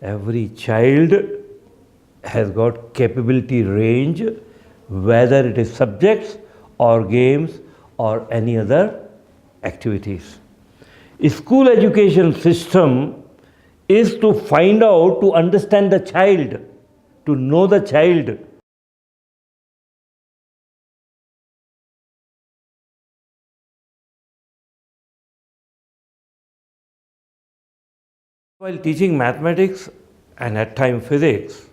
Every child has got capability range, whether it is subjects or games or any other activities. School education system is to find out, to understand the child, to know the child. While teaching mathematics and at times physics,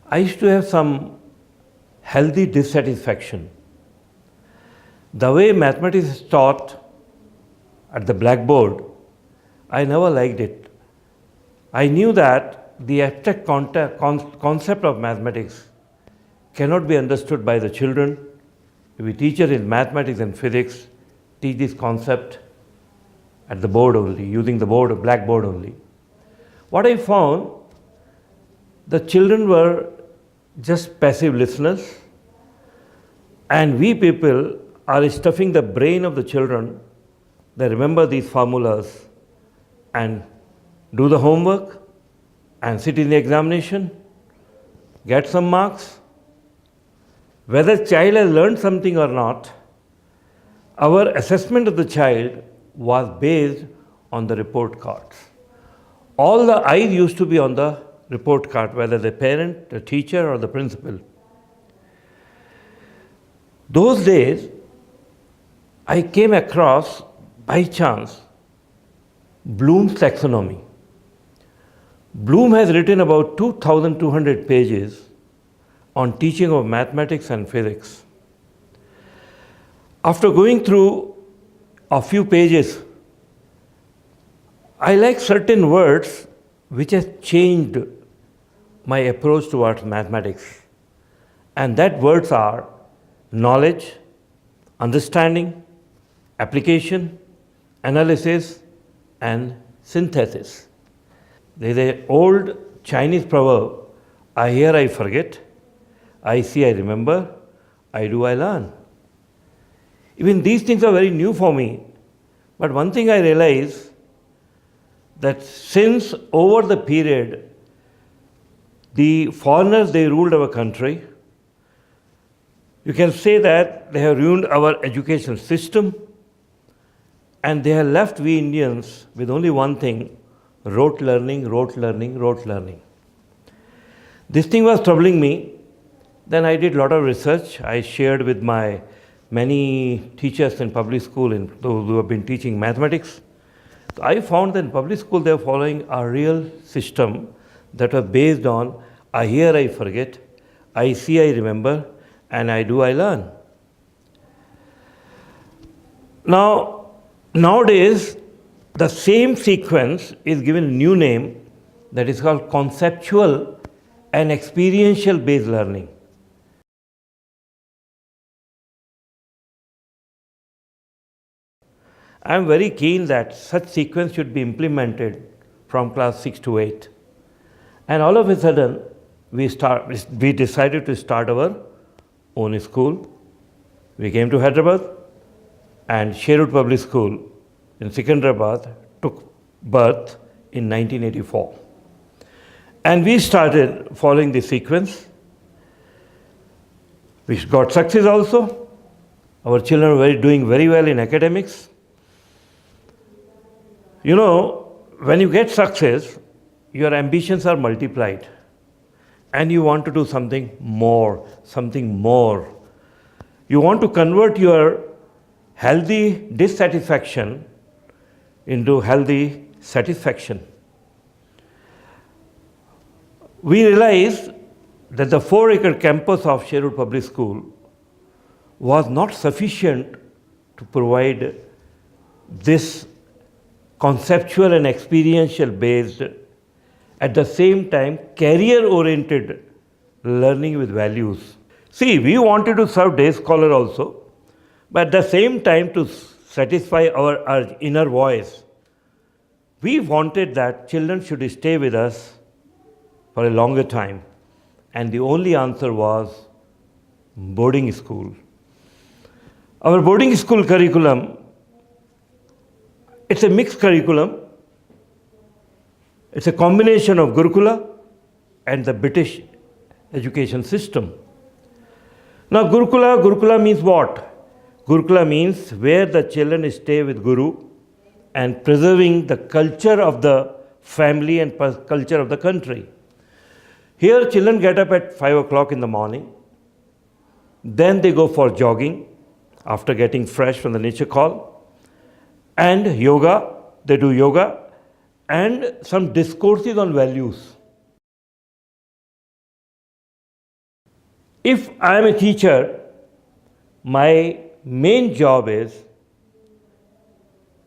I used to have some healthy dissatisfaction. The way mathematics is taught at the blackboard, I never liked it. I knew that the abstract concept of mathematics cannot be understood by the children if a teacher in mathematics and physics teach this concept at the board only, using the board or blackboard only. What I found, the children were just passive listeners, and we people are stuffing the brain of the children. They remember these formulas and do the homework and sit in the examination, get some marks. Whether child has learned something or not, our assessment of the child was based on the report cards. All the eyes used to be on the report card, whether the parent, the teacher, or the principal. Those days, I came across, by chance, Bloom's taxonomy. Bloom has written about 2,200 pages on teaching of mathematics and physics. After going through a few pages, I like certain words which has changed my approach towards mathematics. And that words are knowledge, understanding, application, analysis, and synthesis. There is an old Chinese proverb, I hear, I forget, I see, I remember, I do, I learn. Even these things are very new for me. But one thing I realize, that since over the period, the foreigners, they ruled our country, you can say that they have ruined our education system, and they have left we Indians with only one thing, rote learning, rote learning, rote learning. This thing was troubling me. Then I did a lot of research. I shared with my many teachers in public school and those who have been teaching mathematics. So I found that in public school they are following a real system that was based on I hear, I forget, I see, I remember, and I do, I learn. Now, nowadays, the same sequence is given a new name that is called conceptual and experiential based learning. I am very keen that such sequence should be implemented from class 6 to 8. And all of a sudden, we decided to start our own school. We came to Hyderabad, and Sherwood Public School in Secunderabad took birth in 1984. And we started following the sequence. We got success also. Our children were doing very well in academics. You know, when you get success, your ambitions are multiplied. And you want to do something more, something more. You want to convert your healthy dissatisfaction into healthy satisfaction. We realized that the 4-acre campus of Sherwood Public School was not sufficient to provide this conceptual and experiential based, at the same time career oriented learning with values. See, we wanted to serve day scholar also, but at the same time to satisfy our inner voice, we wanted that children should stay with us for a longer time. And the only answer was boarding school. Our boarding school curriculum, it's a mixed curriculum. It's a combination of Gurukula and the British education system. Now, Gurukula means what? Gurukula means where the children stay with Guru and preserving the culture of the family and culture of the country. Here, children get up at 5 o'clock in the morning. Then they go for jogging after getting fresh from the nature call. And yoga, they do yoga and some discourses on values. If I am a teacher, my main job is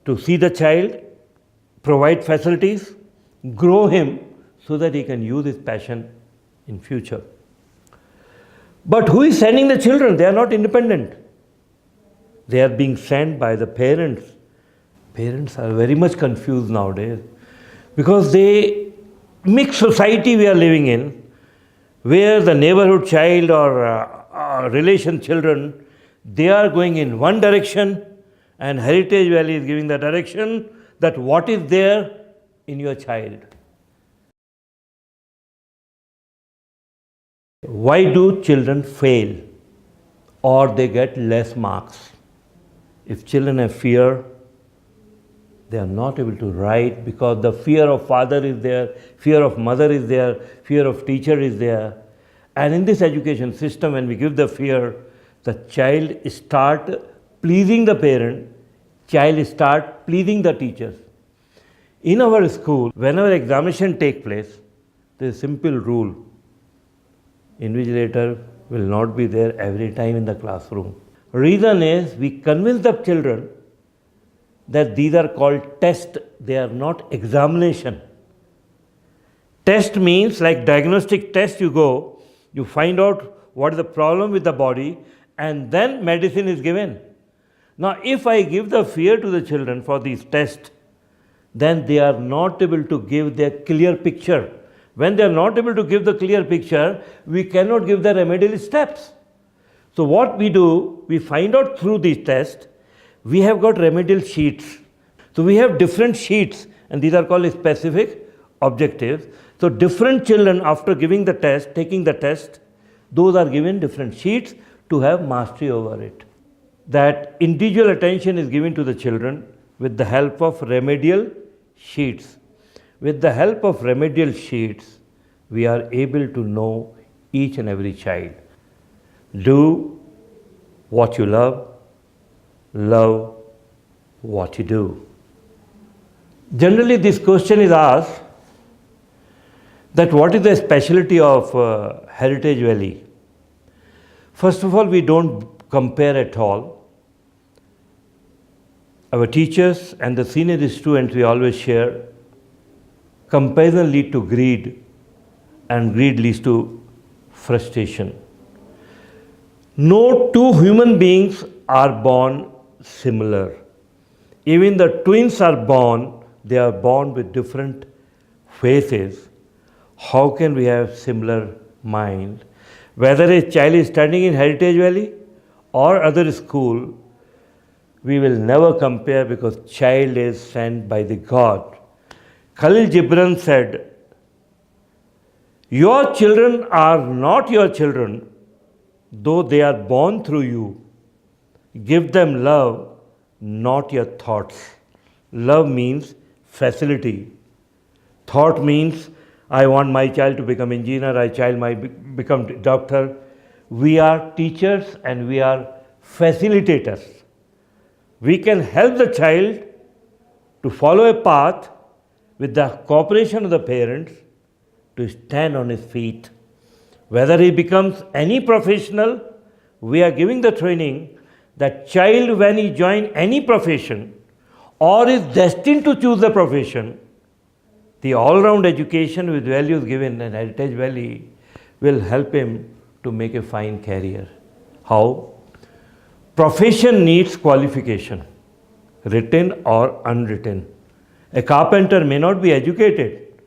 to see the child, provide facilities, grow him so that he can use his passion in future. But who is sending the children? They are not independent. They are being sent by the parents. Parents are very much confused nowadays because they mixed society we are living in, where the neighborhood child or relation children, they are going in one direction and Heritage Valley is giving the direction that what is there in your child. Why do children fail or they get less marks? If children have fear, they are not able to write because the fear of father is there, fear of mother is there, fear of teacher is there. And in this education system, when we give the fear, the child start pleasing the parent, child start pleasing the teachers. In our school, whenever examination take place, there is a simple rule. Invigilator will not be there every time in the classroom. Reason is we convince the children that these are called tests, they are not examination. Test means like diagnostic test, you go, you find out what is the problem with the body and then medicine is given. Now if I give the fear to the children for these tests, then they are not able to give their clear picture. When they are not able to give the clear picture, we cannot give the remedial steps. So what we do, we find out through these tests, we have got remedial sheets. So we have different sheets and these are called specific objectives. So different children after giving the test, taking the test, those are given different sheets to have mastery over it. That individual attention is given to the children with the help of remedial sheets. With the help of remedial sheets, we are able to know each and every child. Do what you love what you do. Generally, this question is asked that what is the specialty of Heritage Valley? First of all, we don't compare at all. Our teachers and the senior students, we always share, comparison leads to greed and greed leads to frustration. No two human beings are born similar. Even the twins are born, they are born with different faces. How can we have similar mind? Whether a child is studying in Heritage Valley or other school, we will never compare because child is sent by the God. Khalil Gibran said, your children are not your children, though they are born through you. Give them love, not your thoughts. Love means facility. Thought means, I want my child to become engineer, my child might become doctor. We are teachers and we are facilitators. We can help the child to follow a path with the cooperation of the parents to stand on his feet. Whether he becomes any professional, we are giving the training that child when he join any profession or is destined to choose the profession, the all-round education with values given in Heritage Valley will help him to make a fine career. How? Profession needs qualification, written or unwritten. A carpenter may not be educated.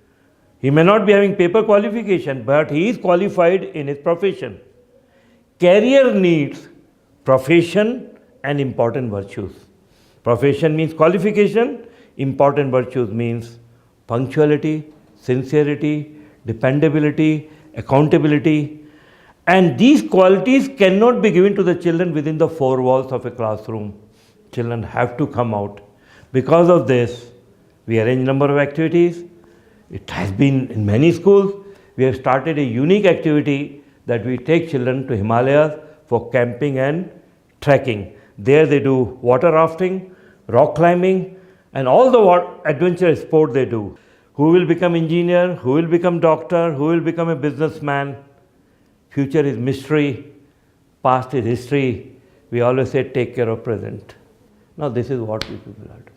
He may not be having paper qualification, but he is qualified in his profession. Career needs profession and important virtues. Profession means qualification, important virtues means punctuality, sincerity, dependability, accountability. And these qualities cannot be given to the children within the four walls of a classroom. Children have to come out. Because of this, we arrange a number of activities. It has been in many schools. We have started a unique activity that we take children to Himalayas for camping and trekking. There they do water rafting, rock climbing, and all the adventurous sport they do. Who will become engineer, who will become doctor, who will become a businessman. Future is mystery, past is history. We always say take care of present. Now this is what we people are doing.